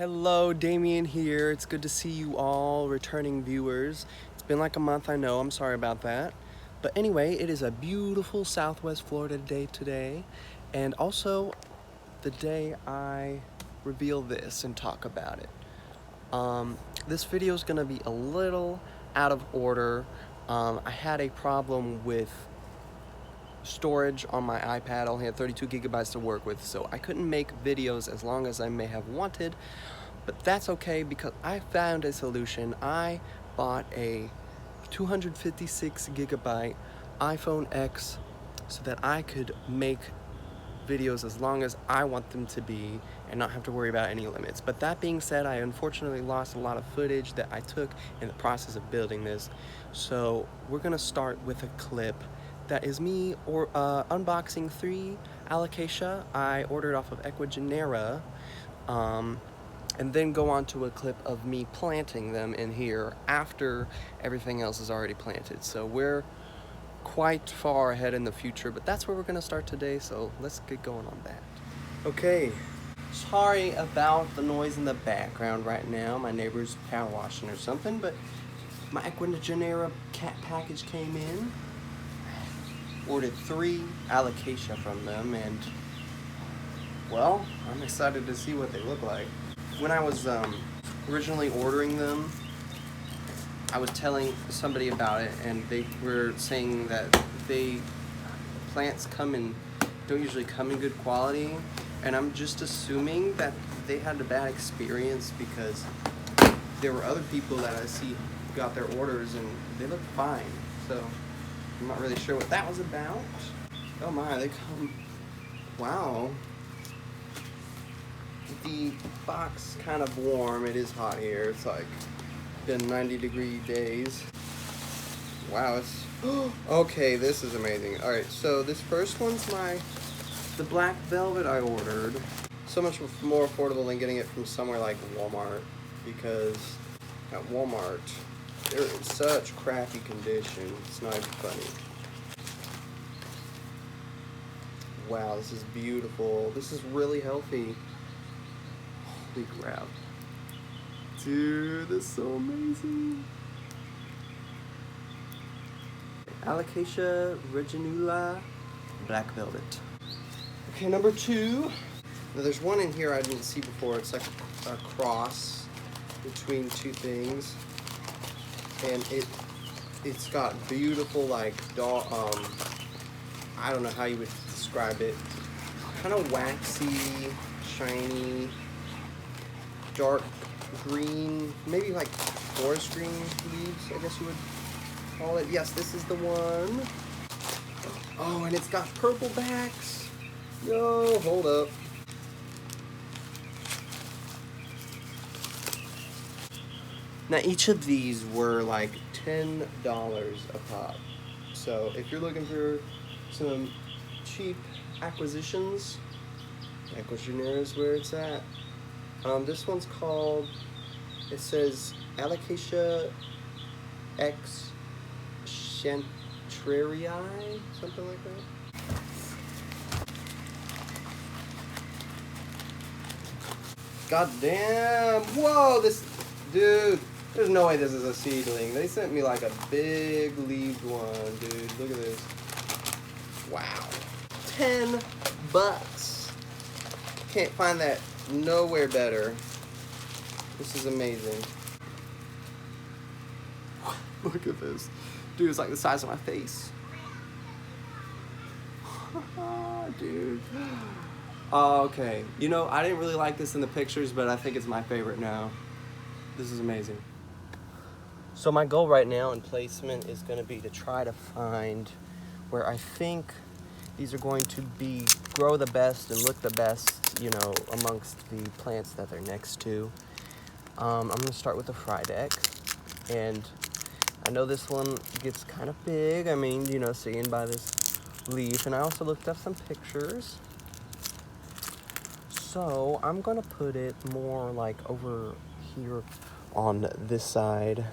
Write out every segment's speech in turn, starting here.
Hello, Damien here. It's good to see you all, returning viewers. It's been like a month, I know. I'm sorry about that. But anyway, it is a beautiful Southwest Florida day today. And also the day I reveal this and talk about it. This video is going to be a little out of order. I had a problem with storage on my iPad. I only had 32 gigabytes to work with, so I couldn't make videos as long as I may have wanted, but that's okay because I found a solution. I bought a 256 gigabyte iPhone X so that I could make videos as long as I want them to be and not have to worry about any limits. But that being said, I unfortunately lost a lot of footage that I took in the process of building this, so we're gonna start with a clip that is me unboxing 3 alocasia I ordered off of Ecuagenera, and then go on to a clip of me planting them in here after everything else is already planted. So we're quite far ahead in the future, but that's where we're gonna start today, so let's get going on that. Okay, sorry about the noise in the background right now. My neighbor's power washing or something, but my Ecuagenera cat package came in. Ordered 3 alocasia from them, and well, I'm excited to see what they look like. When I was originally ordering them, I was telling somebody about it, and they were saying that plants don't usually come in good quality, and I'm just assuming that they had a bad experience because there were other people that I see got their orders and they looked fine. So I'm not really sure what that was about. Oh my, they come, wow. The box kind of warm. It is hot here. It's like been 90-degree days. Wow, it's, okay, this is amazing. All right, so this first one's the black velvet I ordered. So much more affordable than getting it from somewhere like Walmart, because at Walmart, they're in such crappy condition. It's not even funny. Wow, this is beautiful. This is really healthy. Holy crap. Dude, that's so amazing. Alocasia reginula black velvet. Okay, number 2. Now there's one in here I didn't see before. It's like a cross between 2 things. And it's got beautiful, like, I don't know how you would describe it, kind of waxy, shiny, dark green, maybe like forest green leaves, I guess you would call it. Yes, this is the one. Oh, and it's got purple backs. No, hold up. Now each of these were like $10 a pop. So if you're looking for some cheap acquisitions, Ecuagenera is where it's at. This one's called, it says Alocasia X Chantrarii, something like that. God damn, whoa, this, dude. There's no way this is a seedling. They sent me like a big leaved one, dude. Look at this. Wow. $10. Can't find that nowhere better. This is amazing. Look at this. Dude, it's like the size of my face. Dude. Okay. You know, I didn't really like this in the pictures, but I think it's my favorite now. This is amazing. So my goal right now in placement is going to be to try to find where I think these are going to grow the best and look the best, you know, amongst the plants that they're next to. I'm going to start with the Friedeck, and I know this one gets kind of big. I mean, you know, seeing by this leaf, and I also looked up some pictures. So I'm going to put it more like over here on this side.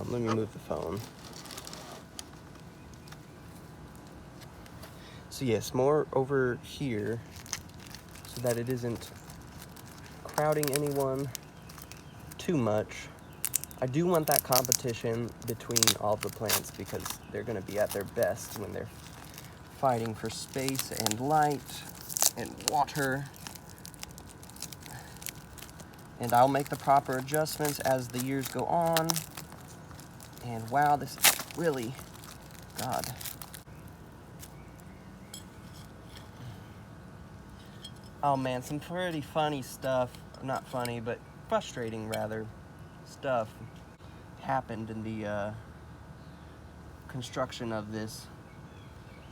Let me move the phone. So yes, more over here so that it isn't crowding anyone too much. I do want that competition between all the plants because they're going to be at their best when they're fighting for space and light and water. And I'll make the proper adjustments as the years go on. And wow, this is really, God. Oh man, some pretty funny stuff, not funny, but frustrating rather, stuff happened in the construction of this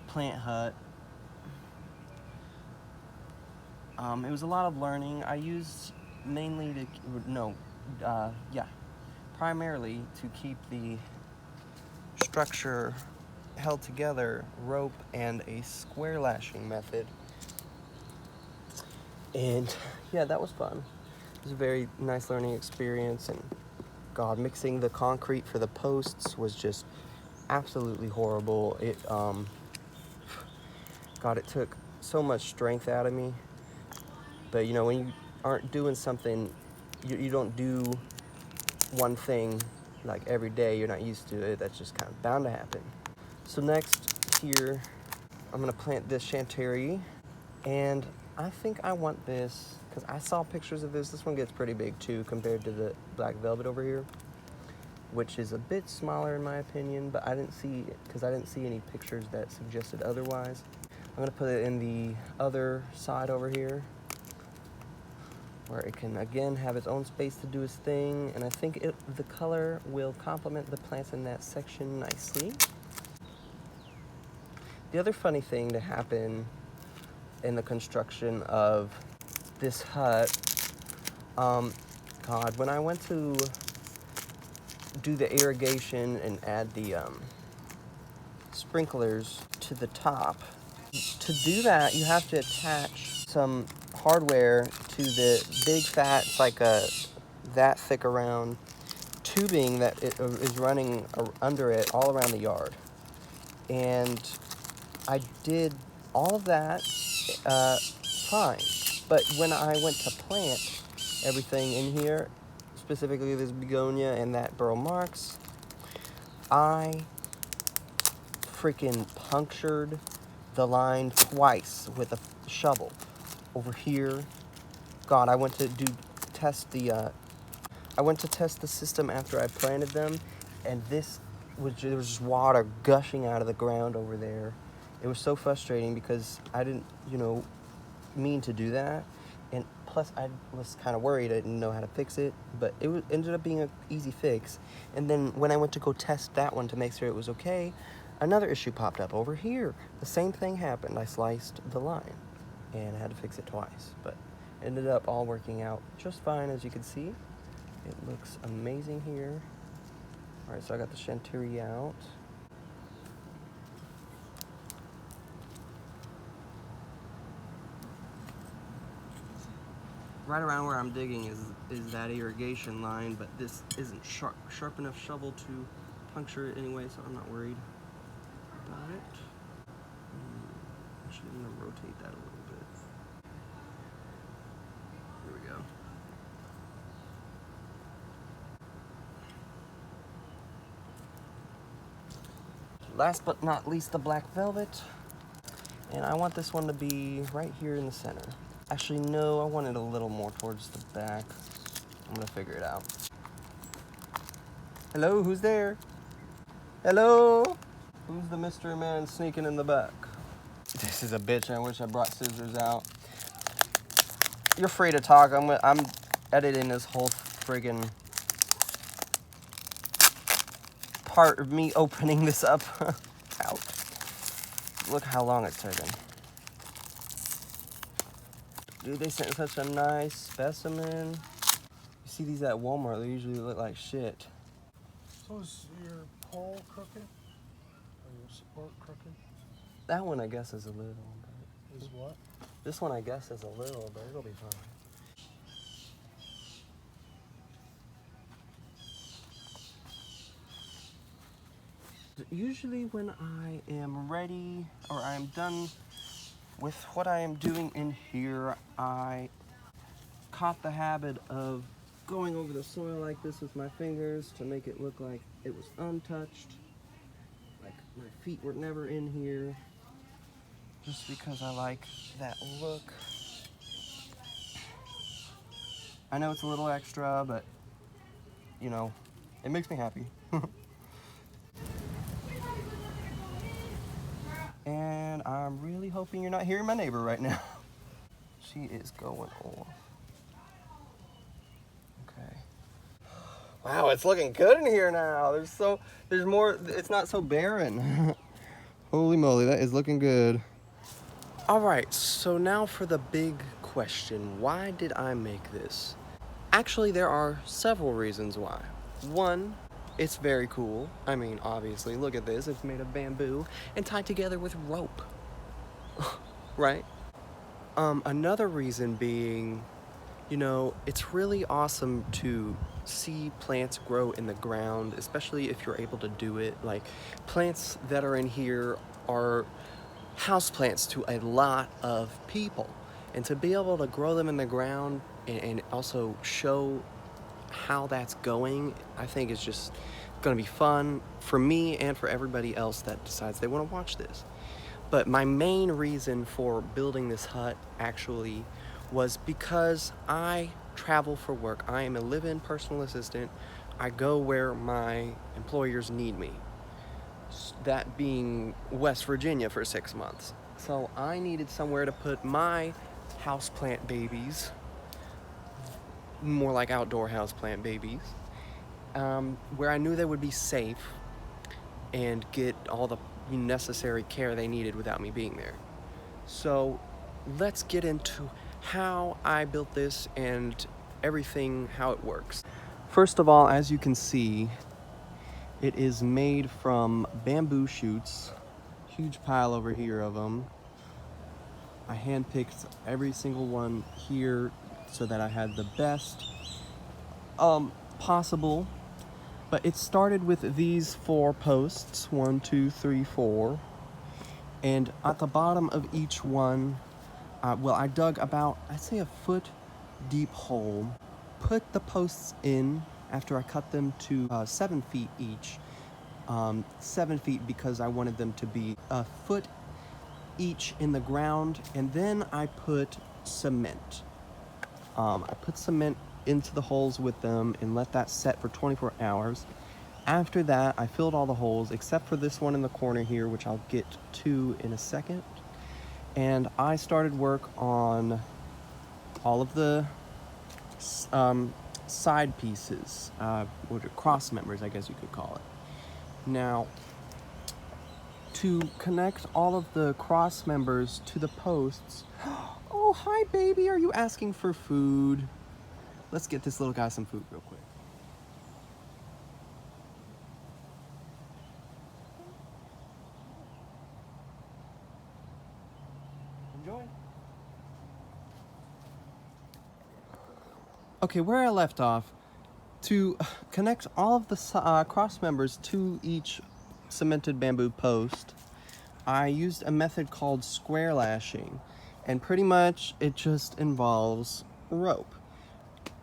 plant hut. It was a lot of learning. I used mainly primarily to keep the structure held together, rope and a square lashing method. And yeah, that was fun. It was a very nice learning experience, and God, mixing the concrete for the posts was just absolutely horrible. It it took so much strength out of me. But you know, when you aren't doing something, you don't do one thing like every day, you're not used to it, that's just kind of bound to happen. So next here, I'm gonna plant this chanterie, and I think I want this, because I saw pictures of this. This one gets pretty big too compared to the black velvet over here, which is a bit smaller in my opinion, but I didn't see any pictures that suggested otherwise. I'm gonna put it in the other side over here, where it can again have its own space to do its thing, and I think the color will complement the plants in that section nicely. The other funny thing to happen in the construction of this hut, when I went to do the irrigation and add the sprinklers to the top, to do that you have to attach some hardware to the big fat, it's like that thick around tubing that is running under it all around the yard. And I did all of that fine, but when I went to plant everything in here, specifically this begonia and that burl marks, I freaking punctured the line twice with a shovel over here. God, I went to test the system after I planted them, and there was just water gushing out of the ground over there. It was so frustrating because I didn't, mean to do that, and plus I was kind of worried I didn't know how to fix it, but it ended up being an easy fix. And then when I went to go test that one to make sure it was okay, another issue popped up over here. The same thing happened. I sliced the line and I had to fix it twice, but it ended up all working out just fine. As you can see, it looks amazing here. All right, so I got the chanterie out. Right around where I'm digging is that irrigation line, but this isn't sharp enough shovel to puncture it anyway, so I'm not worried about it. Actually, I'm gonna rotate that a little bit. Here we go. Last but not least, the black velvet. And I want this one to be right here in the center. Actually, no, I want it a little more towards the back. I'm gonna figure it out. Hello, who's there? Hello? Who's the mystery man sneaking in the back? This is a bitch. I wish I brought scissors out. You're free to talk. I'm editing this whole friggin' part of me opening this up out. Look how long it's taken. Dude, they sent such a nice specimen. You see these at Walmart, they usually look like shit. So is your pole crooked? Or your support crooked? That one I guess is a little. Is what? This one I guess is a little, but it'll be fine. Usually when I am ready, or I'm done with what I am doing in here, I caught the habit of going over the soil like this with my fingers to make it look like it was untouched. Like my feet were never in here. Just because I like that look. I know it's a little extra, but you know, it makes me happy. And I'm really hoping you're not hearing my neighbor right now. She is going off. Okay. Wow, it's looking good in here now. There's more, it's not so barren. Holy moly, that is looking good. All right, so now for the big question. Why did I make this? Actually, there are several reasons why. One, it's very cool. I mean, obviously, look at this. It's made of bamboo and tied together with rope. Right? Another reason being, you know, it's really awesome to see plants grow in the ground, especially if you're able to do it. Like, plants that are in here are houseplants to a lot of people. And to be able to grow them in the ground and also show how that's going, I think is just gonna be fun for me and for everybody else that decides they wanna watch this. But my main reason for building this hut actually was because I travel for work. I am a live-in personal assistant. I go where my employers need me. That being West Virginia for 6 months. So I needed somewhere to put my houseplant babies, more like outdoor houseplant babies, where I knew they would be safe and get all the necessary care they needed without me being there. So let's get into how I built this and everything, how it works. First of all, as you can see, it is made from bamboo shoots. Huge pile over here of them. I handpicked every single one here so that I had the best possible. But it started with these 4 posts, 1, 2, 3, 4. And at the bottom of each one, I dug about, I'd say, a foot deep hole. Put the posts in after I cut them to 7 feet each. 7 feet because I wanted them to be a foot each in the ground. And then I put cement. I put cement into the holes with them and let that set for 24 hours. After that, I filled all the holes except for this one in the corner here, which I'll get to in a second. And I started work on all of the side pieces, cross members, I guess you could call it. Now, to connect all of the cross members to the posts. Oh, hi, baby. Are you asking for food? Let's get this little guy some food real quick. Enjoy. Okay, where I left off, to connect all of the cross members to each cemented bamboo post, I used a method called square lashing, and pretty much it just involves rope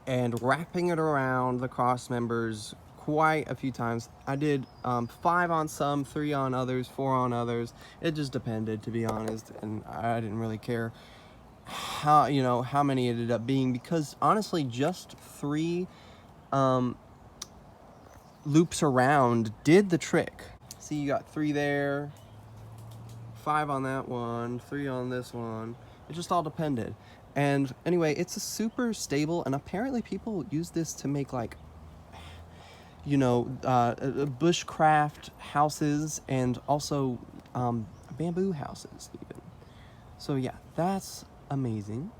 and wrapping it around the cross members quite a few times. I did 5 on some, 3 on others, 4 on others. It just depended, to be honest, and I didn't really care how many it ended up being, because honestly just 3 loops around did the trick. See, you got 3 there, 5 on that one, 3 on this one. It just all depended. And anyway, it's a super stable, and apparently people use this to make, like, bushcraft houses and also bamboo houses even. So yeah, that's amazing.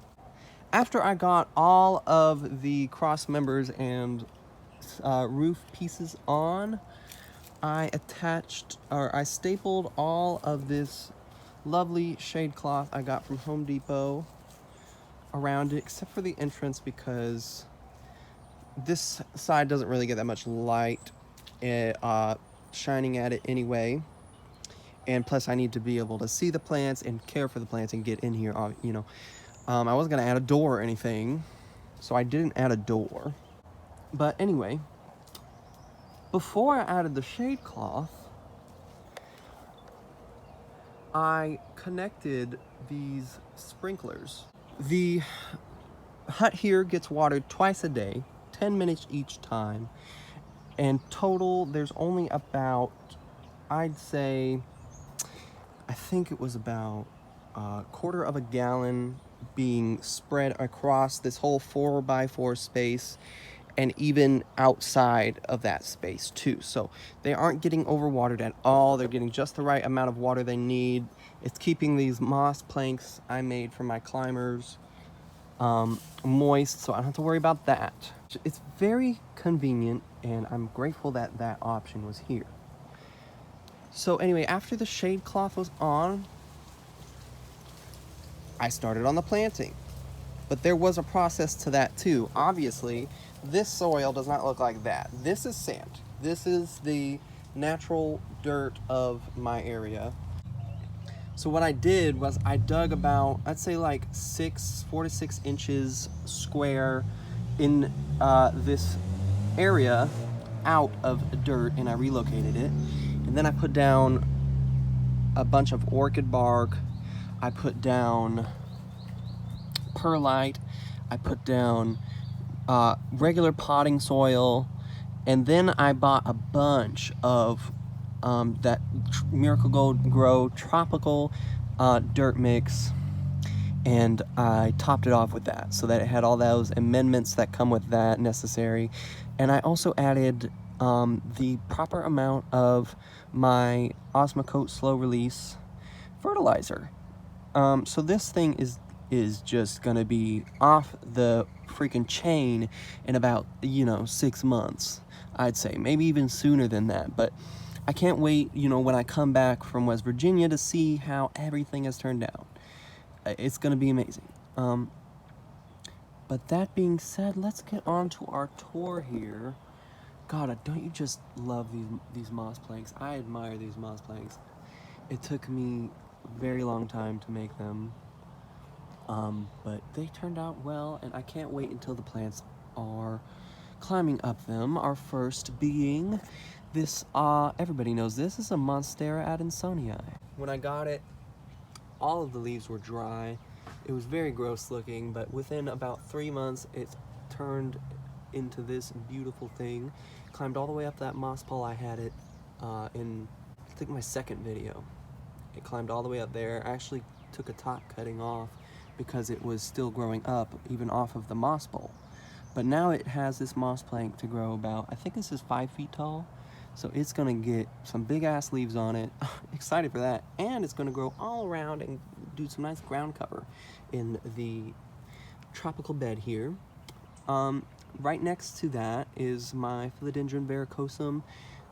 After I got all of the cross members and roof pieces on, I stapled all of this lovely shade cloth I got from Home Depot around it, except for the entrance, because this side doesn't really get that much light shining at it anyway. And plus I need to be able to see the plants and care for the plants and get in here, I wasn't gonna add a door or anything, so I didn't add a door. But anyway, before I added the shade cloth, I connected these sprinklers. The hut here gets watered twice a day, 10 minutes each time, and total there's only about, I'd say, I think it was about a quarter of a gallon being spread across this whole 4x4 space, and even outside of that space too. So they aren't getting overwatered at all. They're getting just the right amount of water they need. It's keeping these moss planks I made for my climbers moist, so I don't have to worry about that. It's very convenient, and I'm grateful that that option was here. So anyway, after the shade cloth was on, I started on the planting. But there was a process to that too. Obviously, this soil does not look like that. This is sand. This is the natural dirt of my area. So what I did was I dug about, I'd say like 4 to 6 inches square in this area out of dirt, and I relocated it. And then I put down a bunch of orchid bark. I put down perlite. I put down regular potting soil, and then I bought a bunch of that Miracle Grow tropical dirt mix, and I topped it off with that so that it had all those amendments that come with that necessary. And I also added the proper amount of my Osmocote slow release fertilizer. So this thing is just gonna be off the freaking chain in about 6 months, I'd say, maybe even sooner than that. But I can't wait, when I come back from West Virginia to see how everything has turned out. It's gonna be amazing. But that being said, let's get on to our tour here. God, don't you just love these moss planks? I admire these moss planks. It took me a very long time to make them. But they turned out well, and I can't wait until the plants are climbing up them. Our first being this, everybody knows this is a Monstera adansonii. When I got it, all of the leaves were dry. It was very gross looking, but within about 3 months, it turned into this beautiful thing. Climbed all the way up that moss pole. I had it in, I think, my second video. It climbed all the way up there. I actually took a top cutting off because it was still growing up, even off of the moss pole. But now it has this moss plank to grow about, I think this is 5 feet tall. So it's gonna get some big ass leaves on it. Excited for that. And it's gonna grow all around and do some nice ground cover in the tropical bed here. Right next to that is my Philodendron varicosum,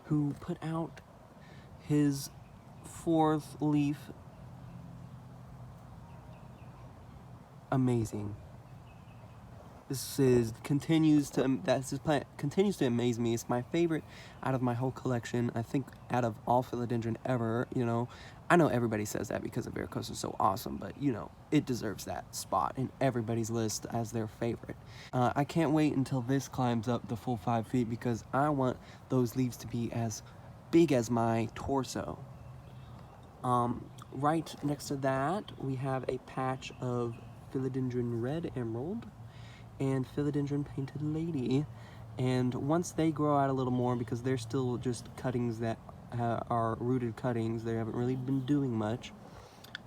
who put out his 4th leaf. Amazing. This plant continues to amaze me. It's my favorite out of my whole collection. I think out of all philodendron ever. I know everybody says that because the varicosum is so awesome, but it deserves that spot in everybody's list as their favorite. I can't wait until this climbs up the full 5 feet because I want those leaves to be as big as my torso. Right next to that, we have a patch of Philodendron red emerald and Philodendron painted lady. And once they grow out a little more, because they're still just cuttings that are rooted cuttings, they haven't really been doing much.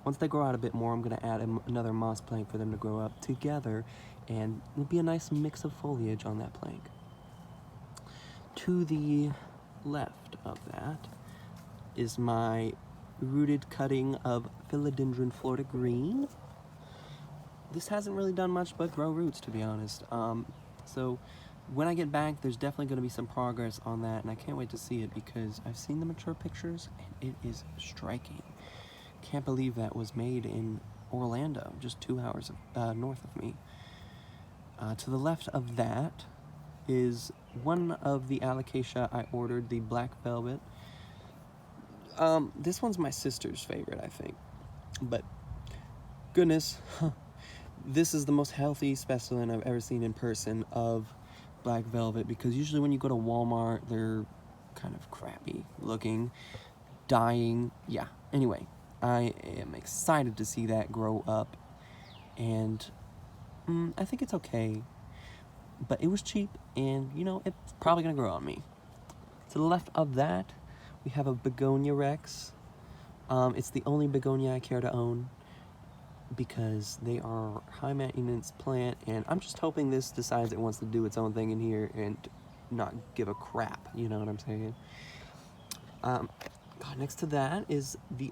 Once they grow out a bit more, I'm going to add another moss plank for them to grow up together, and it'll be a nice mix of foliage on that plank. To the left of that is my rooted cutting of Philodendron Florida green. This hasn't really done much but grow roots, to be honest. So when I get back, there's definitely going to be some progress on that, and I can't wait to see it because I've seen the mature pictures and it is striking. Can't believe that was made in Orlando, just 2 hours north of me. To the left of that is one of the alocasia I ordered, the black velvet. This one's my sister's favorite, I think. But goodness, this is the most healthy specimen I've ever seen in person of black velvet, because usually when you go to Walmart, they're kind of crappy looking, dying. Yeah, anyway, I am excited to see that grow up, and I think it's okay, but it was cheap, and you know, it's probably gonna grow on me. To the left of that, we have a begonia rex. It's the only begonia I care to own because they are high maintenance plant, and I'm just hoping this decides it wants to do its own thing in here and not give a crap, you know what I'm saying? God, next to that is the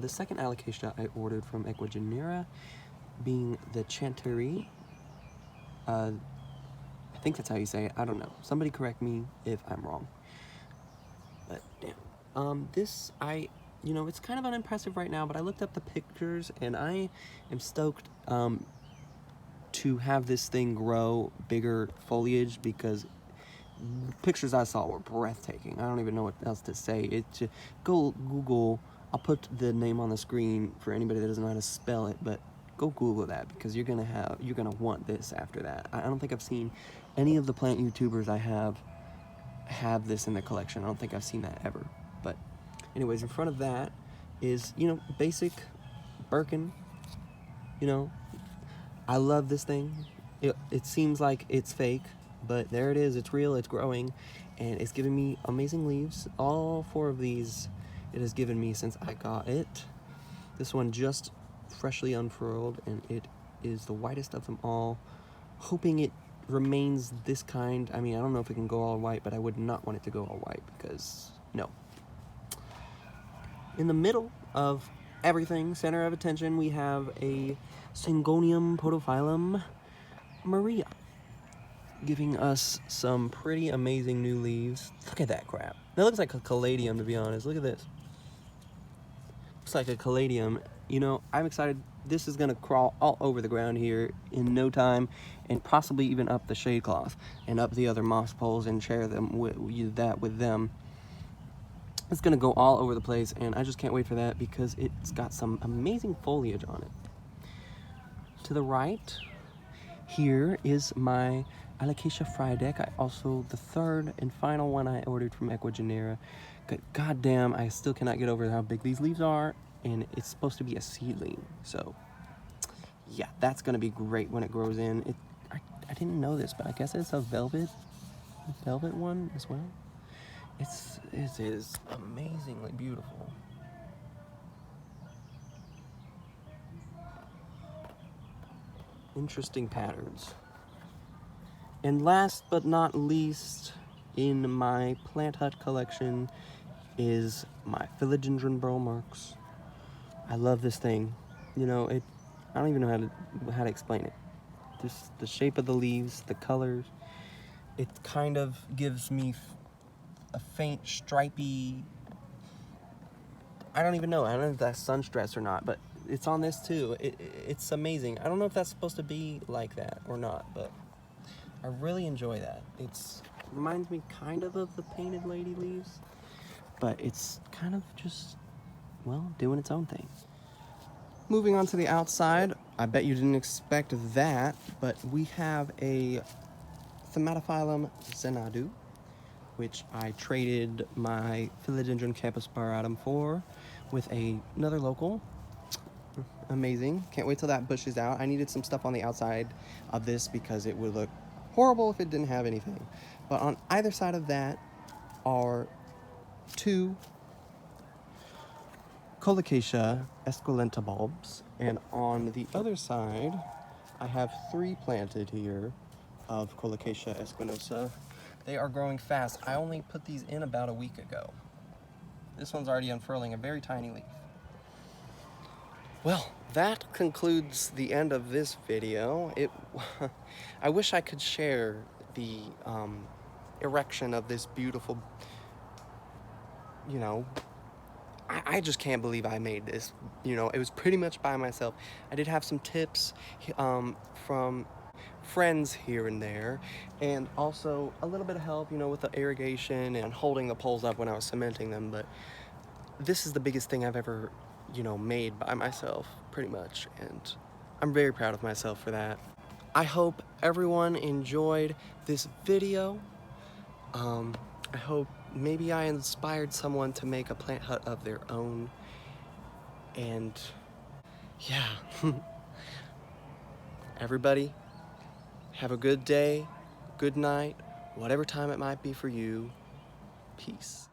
second alocasia I ordered from Ecuagenera, being the Chanterie. I think that's how you say it, I don't know. Somebody correct me if I'm wrong. But damn. You know, it's kind of unimpressive right now, but I looked up the pictures and I am stoked to have this thing grow bigger foliage, because pictures I saw were breathtaking. I don't even know what else to say. Go Google. I'll put the name on the screen for anybody that doesn't know how to spell it, but go Google that, because you're gonna want this after that. I don't think I've seen any of the plant YouTubers I have this in their collection. I don't think I've seen that ever. But anyways, in front of that is, you know, basic Birkin. You know, I love this thing. It seems like it's fake, but there it is. It's real. It's growing, and it's giving me amazing leaves. All 4 of these it has given me since I got it. This one just freshly unfurled, and it is the whitest of them all. Hoping it remains this kind. I mean, I don't know if it can go all white, but I would not want it to go all white, because no. In the middle of everything, center of attention, we have a Syngonium podophyllum Maria, giving us some pretty amazing new leaves. Look at that crap. That looks like a caladium, to be honest. Look at this. Looks like a caladium. You know, I'm excited. This is gonna crawl all over the ground here in no time, and possibly even up the shade cloth and up the other moss poles and share them with them. It's gonna go all over the place, and I just can't wait for that, because it's got some amazing foliage on it. To the right, here is my Alocasia Fryedeck. Also the third and final one I ordered from Ecuagenera. God damn, I still cannot get over how big these leaves are, and it's supposed to be a seedling. So yeah, that's gonna be great when it grows in. I didn't know this, but I guess it's a velvet one as well. It is amazingly beautiful. Interesting patterns. And last but not least in my plant hut collection is my philodendron Marks. I love this thing. You know, I don't even know how to explain it. Just the shape of the leaves, the colors. It kind of gives me a faint stripy, I don't even know. I don't know if that's sun stress or not, but it's on this too. It's amazing. I don't know if that's supposed to be like that or not, but I really enjoy that. It reminds me kind of the painted lady leaves, but it's kind of just, well, doing its own thing. Moving on to the outside, I bet you didn't expect that, but we have a Thematophyllum Xenadu, which I traded my Philodendron campus spiratum for with another local. Amazing. Can't wait till that bushes out. I needed some stuff on the outside of this because it would look horrible if it didn't have anything. But on either side of that are 2 Colocasia esculenta bulbs, and on the other side I have 3 planted here of Colocasia espinosa. They are growing fast. I only put these in about a week ago. This one's already unfurling a very tiny leaf. Well, that concludes the end of this video. I wish I could share the erection of this beautiful, you know, I just can't believe I made this. You know, it was pretty much by myself. I did have some tips from friends here and there, and also a little bit of help, you know, with the irrigation and holding the poles up when I was cementing them, but this is the biggest thing I've ever, you know, made by myself, pretty much, and I'm very proud of myself for that. I hope everyone enjoyed this video. I hope maybe I inspired someone to make a plant hut of their own. And yeah, everybody, have a good day, good night, whatever time it might be for you. Peace.